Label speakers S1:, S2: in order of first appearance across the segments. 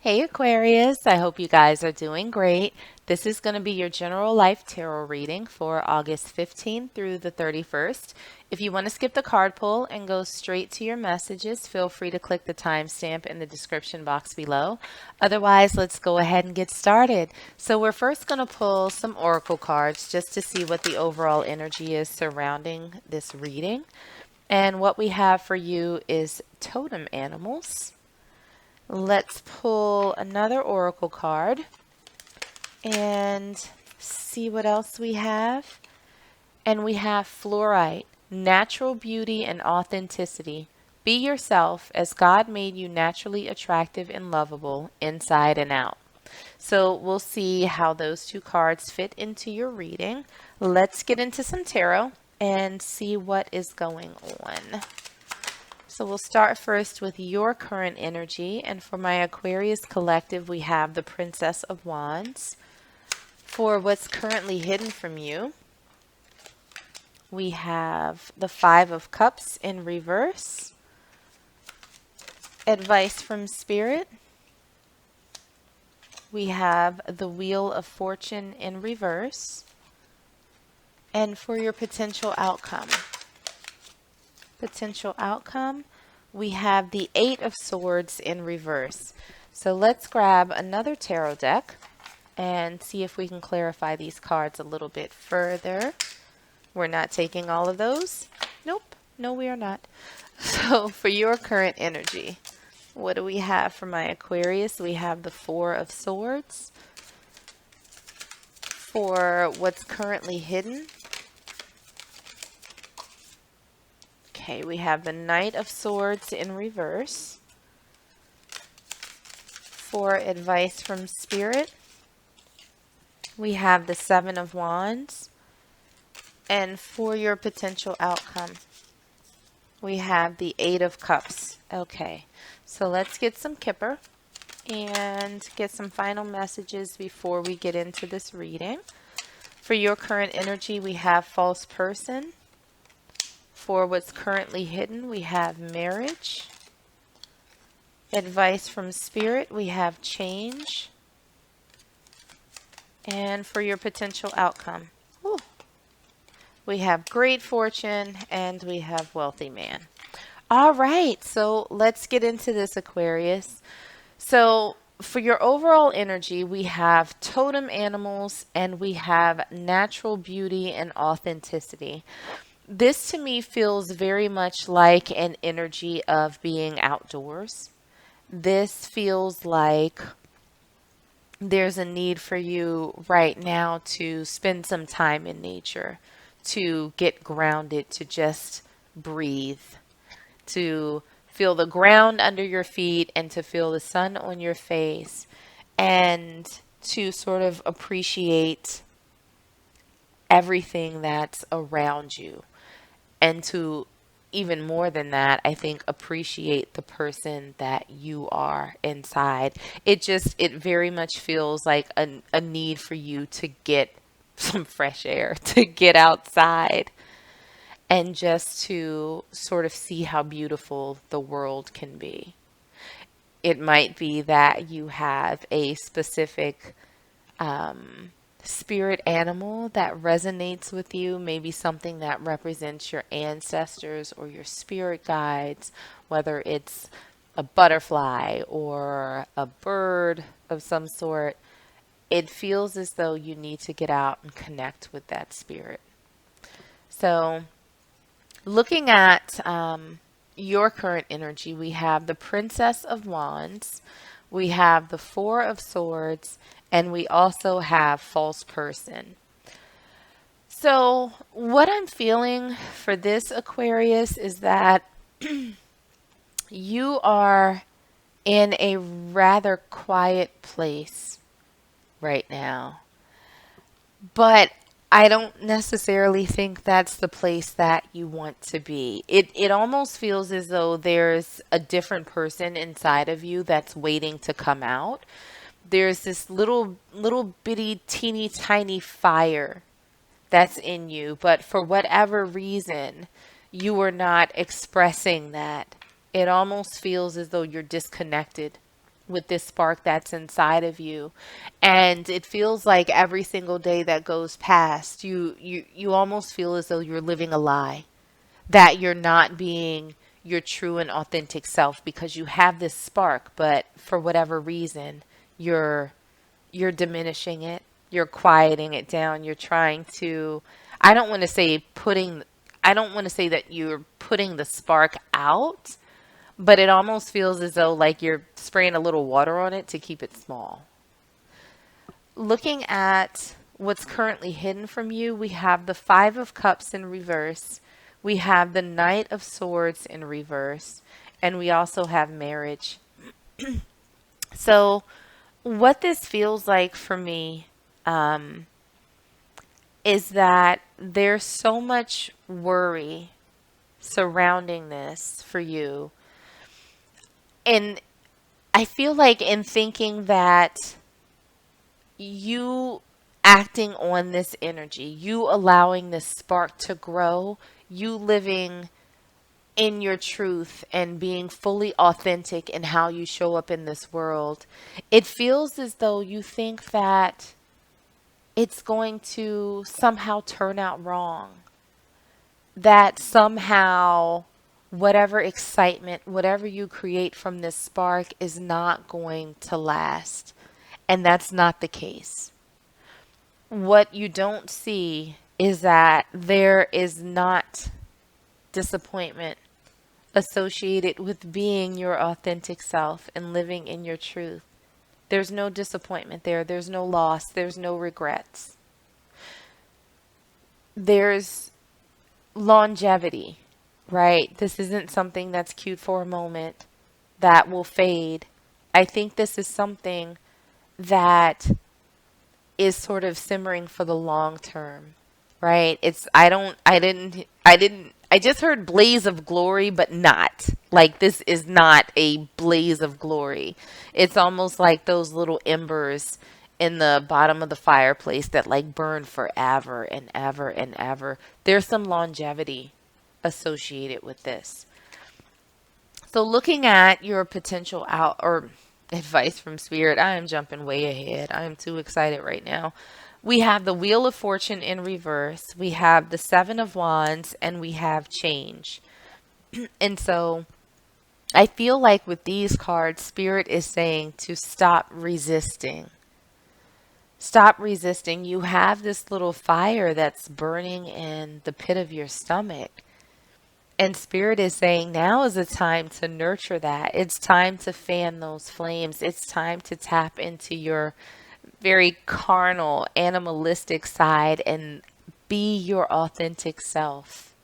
S1: Hey Aquarius, I hope you guys are doing great. This is going to be your general life tarot reading for August 15th through the 31st. If you want to skip the card pull and go straight to your messages, feel free to click the timestamp in the description box below. Otherwise, let's go ahead and get started. So we're first going to pull some oracle cards just to see what the overall energy is surrounding this reading. And what we have for you is totem animals. Let's pull another oracle card and see what else we have. And we have fluorite, natural beauty and authenticity. Be yourself as God made you naturally attractive and lovable inside and out. So we'll see how those two cards fit into your reading. Let's get into some tarot and see what is going on. So we'll start first with your current energy. And for my Aquarius collective, we have the Princess of Wands. For what's currently hidden from you, we have the Five of Cups in reverse. Advice from Spirit. We have the Wheel of Fortune in reverse. And for your potential outcome, we have the Eight of Swords in reverse. So let's grab another tarot deck and see if we can clarify these cards a little bit further. We're not taking all of those. Nope, no we are not. So for your current energy, what do we have for my Aquarius? We have the Four of Swords. For what's currently hidden, okay, we have the Knight of Swords in reverse. For advice from Spirit, we have the Seven of Wands. And for your potential outcome, we have the Eight of Cups. Okay, so let's get some Kipper and get some final messages before we get into this reading. For your current energy, we have False Person. For what's currently hidden, we have Marriage. Advice from Spirit, we have Change. And for your potential outcome, we have Great Fortune and we have Wealthy Man. All right, so let's get into this, Aquarius. So for your overall energy, we have totem animals and we have natural beauty and authenticity. This to me feels very much like an energy of being outdoors. This feels like there's a need for you right now to spend some time in nature, to get grounded, to just breathe, to feel the ground under your feet and to feel the sun on your face and to sort of appreciate everything that's around you. And to even more than that, I think appreciate the person that you are inside. It very much feels like a need for you to get some fresh air, to get outside and just to sort of see how beautiful the world can be. It might be that you have a specific spirit animal that resonates with you, maybe something that represents your ancestors or your spirit guides, whether it's a butterfly or a bird of some sort. It feels as though you need to get out and connect with that spirit. So looking at your current energy, we have the Princess of Wands, we have the Four of Swords, and we also have False Person. So what I'm feeling for this, Aquarius, is that you are in a rather quiet place right now. But I don't necessarily think that's the place that you want to be. It almost feels as though there's a different person inside of you that's waiting to come out. There's this little bitty teeny tiny fire that's in you, but for whatever reason, you are not expressing that. It almost feels as though you're disconnected with this spark that's inside of you. And it feels like every single day that goes past, you almost feel as though you're living a lie, that you're not being your true and authentic self because you have this spark, but for whatever reason, you're diminishing it, you're quieting it down, you're trying to, I don't want to say putting I don't want to say that you're putting the spark out, but it almost feels as though like you're spraying a little water on it to keep it small. Looking at what's currently hidden from you, we have the Five of Cups in reverse, we have the Knight of Swords in reverse, and we also have marriage. So, what this feels like for me is that there's so much worry surrounding this for you. And I feel like in thinking that you acting on this energy, you allowing this spark to grow, you living in your truth and being fully authentic in how you show up in this world, it feels as though you think that it's going to somehow turn out wrong. That somehow whatever excitement, whatever you create from this spark is not going to last. And that's not the case. What you don't see is that there is not disappointment associated with being your authentic self and living in your truth. There's no disappointment there. There's no loss. There's no regrets. There's longevity, right? This isn't something that's cute for a moment that will fade. I think this is something that is sort of simmering for the long term, right? I just heard blaze of glory, but not. Like, this is not a blaze of glory. It's almost like those little embers in the bottom of the fireplace that like burn forever and ever and ever. There's some longevity associated with this. So looking at your potential out or advice from spirit, I am jumping way ahead. I am too excited right now. We have the Wheel of Fortune in reverse. We have the Seven of Wands and we have change. And so I feel like with these cards, spirit is saying to stop resisting. Stop resisting. You have this little fire that's burning in the pit of your stomach. And spirit is saying now is the time to nurture that. It's time to fan those flames. It's time to tap into your very carnal, animalistic side and be your authentic self.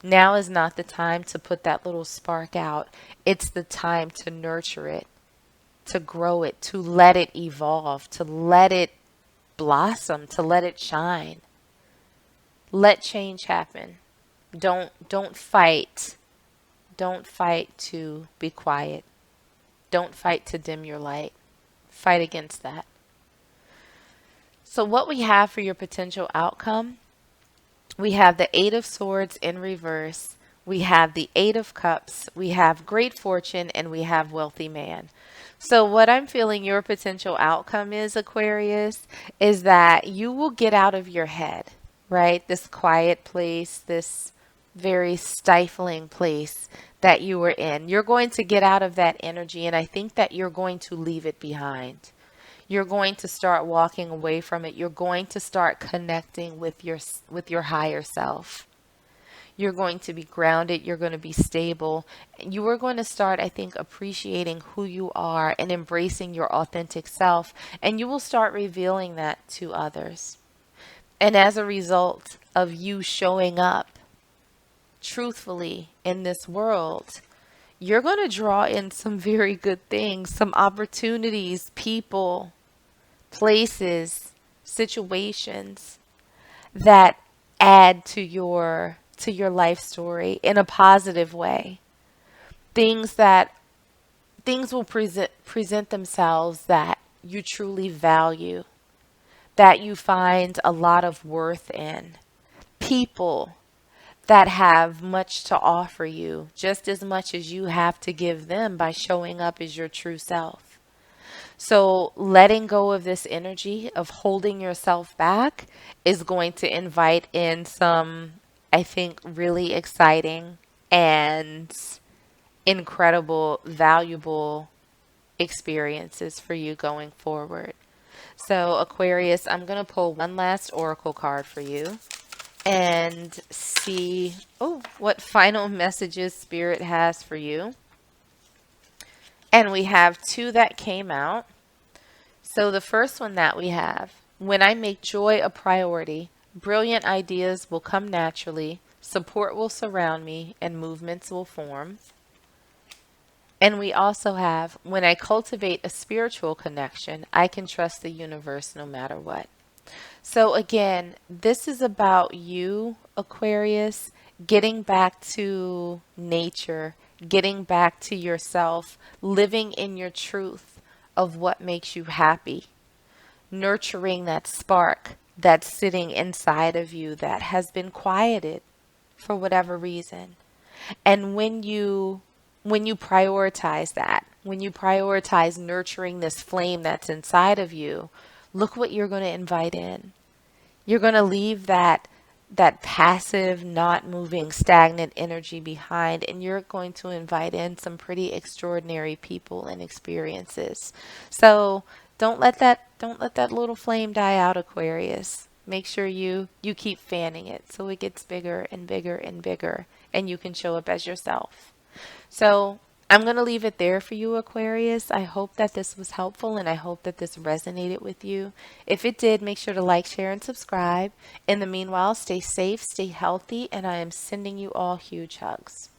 S1: Now is not the time to put that little spark out. It's the time to nurture it, to grow it, to let it evolve, to let it blossom, to let it shine. Let change happen. Don't fight. Don't fight to be quiet. Don't fight to dim your light. Fight against that. So what we have for your potential outcome, we have the Eight of Swords in reverse. We have the Eight of Cups. We have great fortune and we have wealthy man. So what I'm feeling your potential outcome is, Aquarius, is that you will get out of your head, right? This quiet place, this very stifling place that you were in. You're going to get out of that energy, and I think that you're going to leave it behind. You're going to start walking away from it. You're going to start connecting with your higher self. You're going to be grounded. You're going to be stable. You are going to start, I think, appreciating who you are and embracing your authentic self, and you will start revealing that to others. And as a result of you showing up truthfully in this world, you're going to draw in some very good things, some opportunities, people, places, situations that add to your life story in a positive way. Things will present themselves that you truly value, that you find a lot of worth in. People that have much to offer you, just as much as you have to give them by showing up as your true self. So, letting go of this energy of holding yourself back is going to invite in some, I think, really exciting and incredible, valuable experiences for you going forward. So, Aquarius, I'm going to pull one last oracle card for you and see what final messages Spirit has for you. And we have two that came out. So the first one that we have, when I make joy a priority, brilliant ideas will come naturally, support will surround me, and movements will form. And we also have, when I cultivate a spiritual connection, I can trust the universe no matter what. So again, this is about you, Aquarius, getting back to nature, getting back to yourself, living in your truth of what makes you happy, nurturing that spark that's sitting inside of you that has been quieted for whatever reason. And when you prioritize that, when you prioritize nurturing this flame that's inside of you, look what you're going to invite in. You're going to leave that passive, not moving, stagnant energy behind, and you're going to invite in some pretty extraordinary people and experiences. So don't let that little flame die out, Aquarius. Make sure you keep fanning it so it gets bigger and bigger and bigger, and you can show up as yourself. So I'm going to leave it there for you, Aquarius. I hope that this was helpful and I hope that this resonated with you. If it did, make sure to like, share, and subscribe. In the meanwhile, stay safe, stay healthy, and I am sending you all huge hugs.